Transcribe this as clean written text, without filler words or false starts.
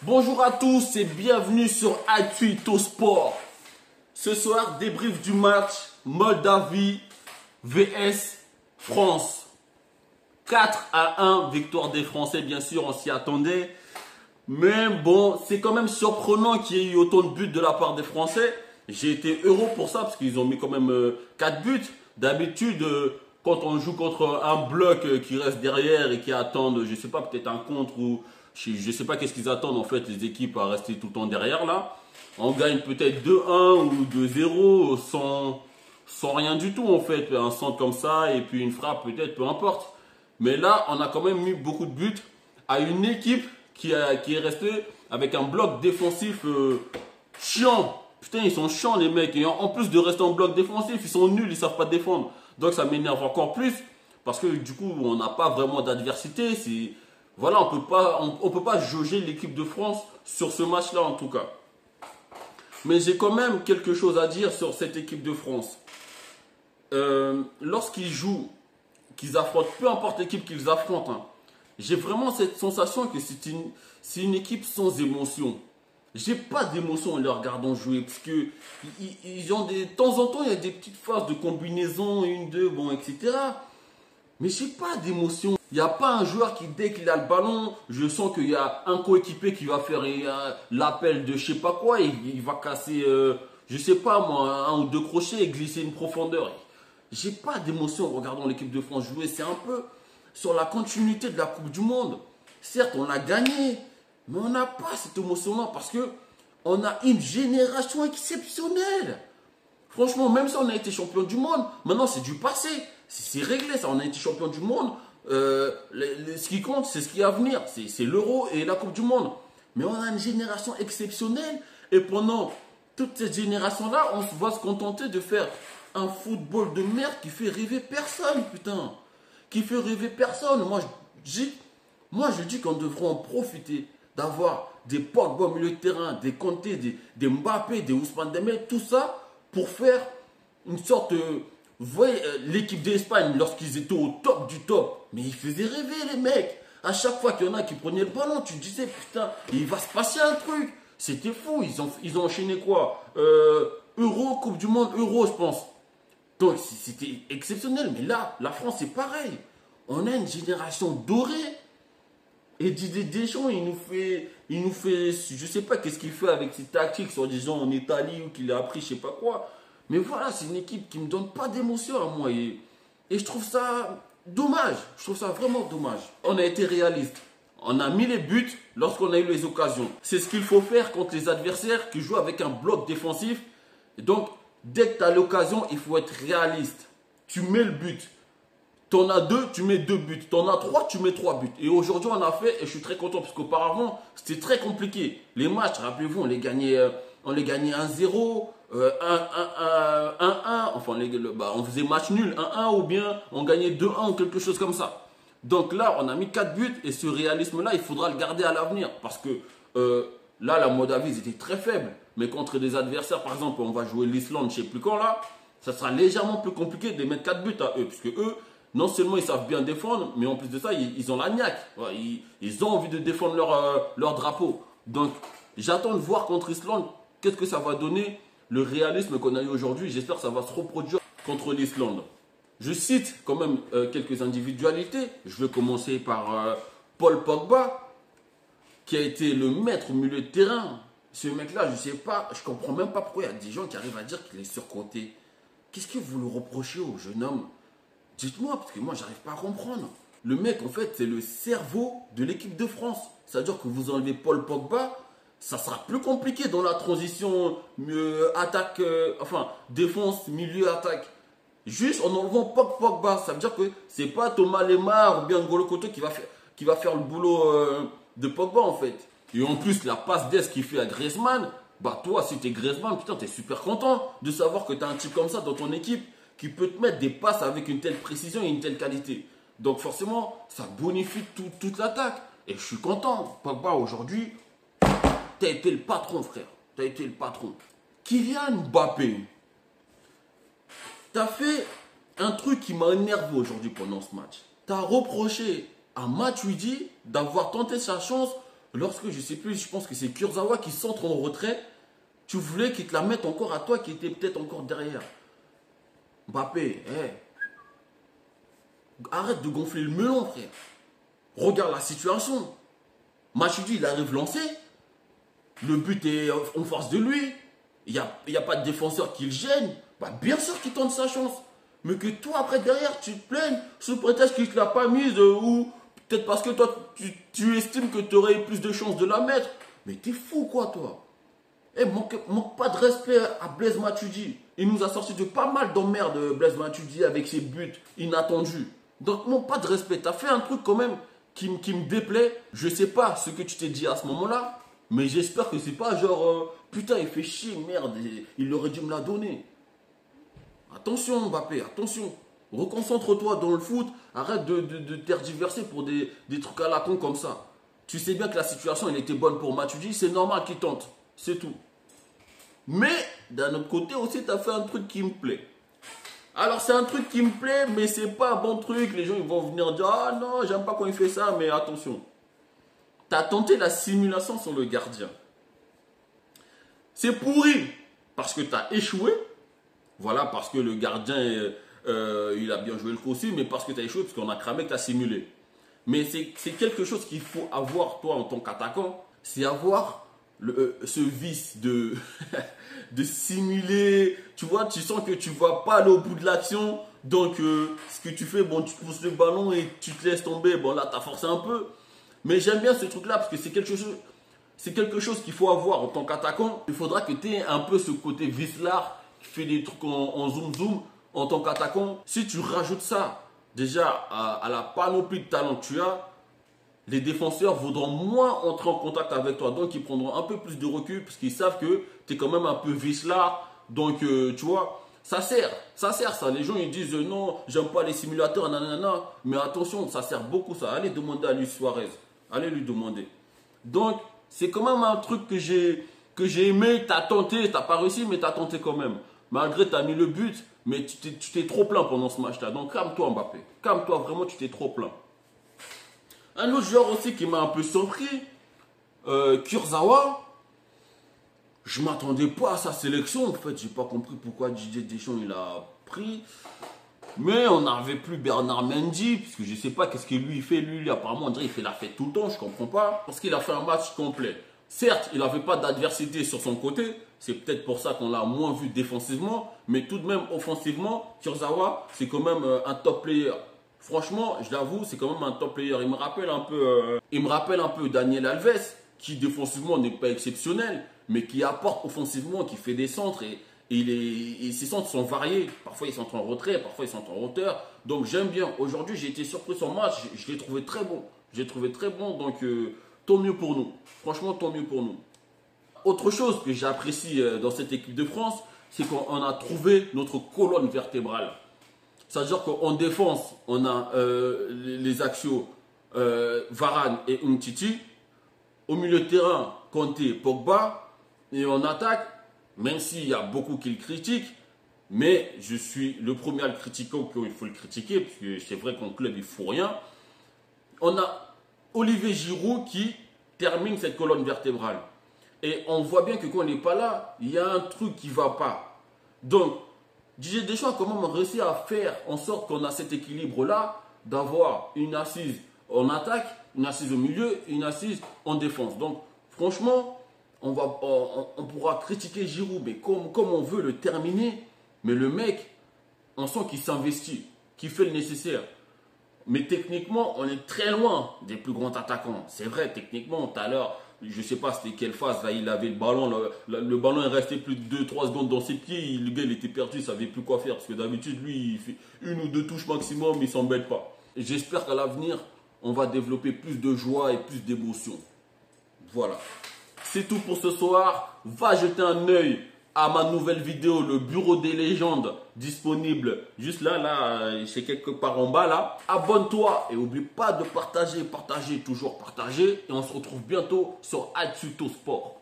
Bonjour à tous et bienvenue sur Atuito Sport. Ce soir, débrief du match Moldavie vs France. 4-1, victoire des Français, bien sûr, on s'y attendait. Mais bon, c'est quand même surprenant qu'il y ait eu autant de buts de la part des Français. J'ai été heureux pour ça parce qu'ils ont mis quand même 4 buts. D'habitude, quand on joue contre un bloc qui reste derrière et qui attendent, je sais pas, peut-être un contre ou je sais pas qu'est-ce qu'ils attendent en fait les équipes à rester tout le temps derrière là. On gagne peut-être 2-1 ou 2-0 sans rien du tout en fait. Un centre comme ça et puis une frappe peut-être, peu importe. Mais là, on a quand même mis beaucoup de buts à une équipe qui est restée avec un bloc défensif chiant. Putain, ils sont chiants les mecs. Et en plus de rester en bloc défensif, ils sont nuls, ils savent pas défendre. Donc ça m'énerve encore plus. Parce que du coup, on n'a pas vraiment d'adversité. Voilà, on peut pas jauger l'équipe de France sur ce match-là en tout cas. Mais j'ai quand même quelque chose à dire sur cette équipe de France. Lorsqu'ils jouent, qu'ils affrontent, peu importe l'équipe qu'ils affrontent, hein, j'ai vraiment cette sensation que c'est une équipe sans émotion. J'ai pas d'émotion en les regardant jouer parce que ils ont de temps en temps il y a des petites phases de combinaison, une, deux, bon, etc. Mais j'ai pas d'émotion. Il n'y a pas un joueur qui, dès qu'il a le ballon, je sens qu'il y a un coéquipier qui va faire l'appel de je sais pas quoi, et il va casser, je sais pas moi, un ou deux crochets et glisser une profondeur. J'ai pas d'émotion en regardant l'équipe de France jouer. C'est un peu sur la continuité de la Coupe du Monde. Certes, on a gagné. Mais on n'a pas cette émotion-là parce que on a une génération exceptionnelle. Franchement, même si on a été champion du monde, maintenant c'est du passé. C'est réglé ça, on a été champion du monde. Ce qui compte, c'est ce qui est à venir. C'est l'Euro et la Coupe du Monde. Mais on a une génération exceptionnelle. Et pendant toute cette génération-là, on va se contenter de faire un football de merde qui fait rêver personne, putain. Qui fait rêver personne. Moi, je dis qu'on devrait en profiter. D'avoir des Pogba au milieu de terrain, des Kanté, des Mbappé, des Ousmane Dembélé, tout ça pour faire une sorte. Vous voyez, l'équipe d'Espagne, lorsqu'ils étaient au top du top, mais ils faisaient rêver les mecs. À chaque fois qu'il y en a qui prenaient le ballon, tu disais putain, il va se passer un truc. C'était fou, ils ont enchaîné quoi Euro, Coupe du Monde, Euro, je pense. Donc c'était exceptionnel, mais là, la France, c'est pareil. On a une génération dorée. Et Didier Deschamps, il nous fait, je sais pas qu'est-ce qu'il fait avec ses tactiques, soi-disant en Italie ou qu'il a appris, je sais pas quoi. Mais voilà, c'est une équipe qui me donne pas d'émotion à moi. Et je trouve ça dommage. Je trouve ça vraiment dommage. On a été réaliste. On a mis les buts lorsqu'on a eu les occasions. C'est ce qu'il faut faire contre les adversaires qui jouent avec un bloc défensif. Et donc, dès que tu as l'occasion, il faut être réaliste. Tu mets le but. T'en as deux, tu mets 2 buts. T'en as 3, tu mets 3 buts. Et aujourd'hui, on a fait, et je suis très content, parce qu'auparavant, c'était très compliqué. Les matchs, rappelez-vous, on les gagnait 1-0, 1-1, enfin, on faisait match nul, 1-1, ou bien on gagnait 2-1 ou quelque chose comme ça. Donc là, on a mis 4 buts, et ce réalisme-là, il faudra le garder à l'avenir. Parce que là, la Moldavie, ils étaient très faibles. Mais contre des adversaires, par exemple, on va jouer l'Islande, je ne sais plus quand là, ça sera légèrement plus compliqué de mettre 4 buts à eux. Puisque eux, non seulement ils savent bien défendre, mais en plus de ça, ils ont la niaque. Ils ont envie de défendre leur drapeau. Donc, j'attends de voir contre l'Islande, qu'est-ce que ça va donner, le réalisme qu'on a eu aujourd'hui. J'espère que ça va se reproduire contre l'Islande. Je cite quand même quelques individualités. Je vais commencer par Paul Pogba, qui a été le maître au milieu de terrain. Ce mec-là, je sais pas, je comprends même pas pourquoi il y a des gens qui arrivent à dire qu'il est surcoté. Qu'est-ce que vous le reprochez au jeune homme? Dites-moi, parce que moi, j'arrive pas à comprendre. Le mec, en fait, c'est le cerveau de l'équipe de France. C'est-à-dire que vous enlevez Paul Pogba, ça sera plus compliqué dans la transition attaque, défense, milieu, attaque. Juste en enlevant Pogba, ça veut dire que c'est pas Thomas Lemar ou bien N'Golo Kanté qui va faire le boulot de Pogba, en fait. Et en plus, la passe d'Est qu'il fait à Griezmann, bah toi, si t'es Griezmann, putain, t'es super content de savoir que t'as un type comme ça dans ton équipe qui peut te mettre des passes avec une telle précision et une telle qualité. Donc forcément, ça bonifie toute l'attaque. Et je suis content. Pogba, aujourd'hui, t'as été le patron, frère. T'as été le patron. Kylian Mbappé, t'as fait un truc qui m'a énervé aujourd'hui pendant ce match. T'as reproché à Matuidi d'avoir tenté sa chance lorsque, je sais plus, je pense que c'est Kurzawa qui centre en retrait. Tu voulais qu'il te la mette encore à toi qui était peut-être encore derrière. Mbappé, arrête de gonfler le melon, frère. Regarde la situation. Matuidi, il arrive lancé. Le but est en face de lui. Il n'y a pas de défenseur qui le gêne. Bah, bien sûr qu'il tente sa chance. Mais que toi, après, derrière, tu te plaignes sous prétexte qu'il ne te l'a pas mise ou peut-être parce que toi, tu estimes que tu aurais plus de chances de la mettre. Mais t'es fou, quoi, toi. Manque pas de respect à Blaise Matuidi. Il nous a sorti de pas mal d'emmerdes, Blaise Matuidi, avec ses buts inattendus. Donc, manque pas de respect. T'as fait un truc quand même qui me déplaît. Je sais pas ce que tu t'es dit à ce moment-là, mais j'espère que c'est pas genre, putain, il fait chier, merde, il aurait dû me la donner. Attention, Mbappé, attention. Reconcentre-toi dans le foot. Arrête de tergiverser pour des trucs à la con comme ça. Tu sais bien que la situation, elle était bonne pour Matuidi. C'est normal qu'il tente. C'est tout. Mais, d'un autre côté aussi, tu as fait un truc qui me plaît. Alors, c'est un truc qui me plaît, mais c'est pas un bon truc. Les gens, ils vont venir dire, ah non, j'aime pas quand il fait ça, mais attention. Tu as tenté la simulation sur le gardien. C'est pourri parce que tu as échoué. Voilà, parce que le gardien, il a bien joué le coup aussi, mais parce que tu as échoué, parce qu'on a cramé que tu as simulé. Mais c'est quelque chose qu'il faut avoir, toi, en tant qu'attaquant, c'est avoir ce vice de, de simuler. Tu vois, tu sens que tu ne vas pas aller au bout de l'action, donc ce que tu fais, bon, tu pousses le ballon et tu te laisses tomber. Bon, là, tu as forcé un peu. Mais j'aime bien ce truc-là, parce que c'est quelque chose qu'il faut avoir en tant qu'attaquant. Il faudra que tu aies un peu ce côté vicelard, qui fait des trucs en zoom en tant qu'attaquant. Si tu rajoutes ça déjà à la panoplie de talent que tu as, les défenseurs voudront moins entrer en contact avec toi. Donc ils prendront un peu plus de recul parce qu'ils savent que tu es quand même un peu vicelard. Donc tu vois, ça sert ça. Les gens ils disent non, j'aime pas les simulateurs, nanana. Mais attention, ça sert beaucoup ça. Allez demander à Luis Suarez. Allez lui demander. Donc c'est quand même un truc que j'ai aimé. Tu as tenté, tu n'as pas réussi, mais tu as tenté quand même. Malgré tu as mis le but, mais tu t'es trop plaint pendant ce match-là. Donc calme-toi Mbappé. Calme-toi, vraiment, tu t'es trop plaint. Un autre joueur aussi qui m'a un peu surpris, Kurzawa. Je ne m'attendais pas à sa sélection. En fait, je n'ai pas compris pourquoi Didier Deschamps il a pris. Mais on n'avait plus Bernard Mendy, puisque je ne sais pas qu'est-ce que lui il fait. Lui, apparemment, on dirait qu'il fait la fête tout le temps, je ne comprends pas. Parce qu'il a fait un match complet. Certes, il n'avait pas d'adversité sur son côté. C'est peut-être pour ça qu'on l'a moins vu défensivement. Mais tout de même, offensivement, Kurzawa, c'est quand même un top player. Franchement, je l'avoue, c'est quand même un top player. Il me rappelle un peu Daniel Alves, qui défensivement n'est pas exceptionnel, mais qui apporte offensivement, qui fait des centres et ses centres sont variés. Parfois, ils sont en retrait, parfois, ils sont en hauteur. Donc, j'aime bien. Aujourd'hui, j'ai été surpris son match. Je l'ai trouvé très bon. Donc, tant mieux pour nous. Franchement, tant mieux pour nous. Autre chose que j'apprécie dans cette équipe de France, c'est qu'on a trouvé notre colonne vertébrale. C'est-à-dire qu'en défense, on a les axiaux Varane et Umtiti. Au milieu de terrain, Kanté, Pogba. Et en attaque, même s'il y a beaucoup qui le critiquent, mais je suis le premier à le critiquer quand il faut le critiquer, parce que c'est vrai qu'en club, il ne faut rien. On a Olivier Giroud qui termine cette colonne vertébrale. Et on voit bien que quand on n'est pas là, il y a un truc qui ne va pas. Donc, Didier Deschamps a quand même réussi à faire en sorte qu'on a cet équilibre-là, d'avoir une assise en attaque, une assise au milieu et une assise en défense. Donc, franchement, on pourra critiquer Giroud, mais comme on veut le terminer, mais le mec, on sent qu'il s'investit, qu'il fait le nécessaire. Mais techniquement, on est très loin des plus grands attaquants. C'est vrai, techniquement, tout à l'heure, je ne sais pas c'était quelle phase, là, il avait le ballon, le ballon est resté plus de 2-3 secondes dans ses pieds, le gars il était perdu, il ne savait plus quoi faire. Parce que d'habitude, lui, il fait 1 ou 2 touches maximum, il ne s'embête pas. Et j'espère qu'à l'avenir, on va développer plus de joie et plus d'émotion. Voilà. C'est tout pour ce soir. Va jeter un œil à ma nouvelle vidéo, le bureau des légendes, disponible juste là, c'est quelque part en bas là. Abonne-toi et n'oublie pas de partager, toujours partager. Et on se retrouve bientôt sur Atsuto Sport.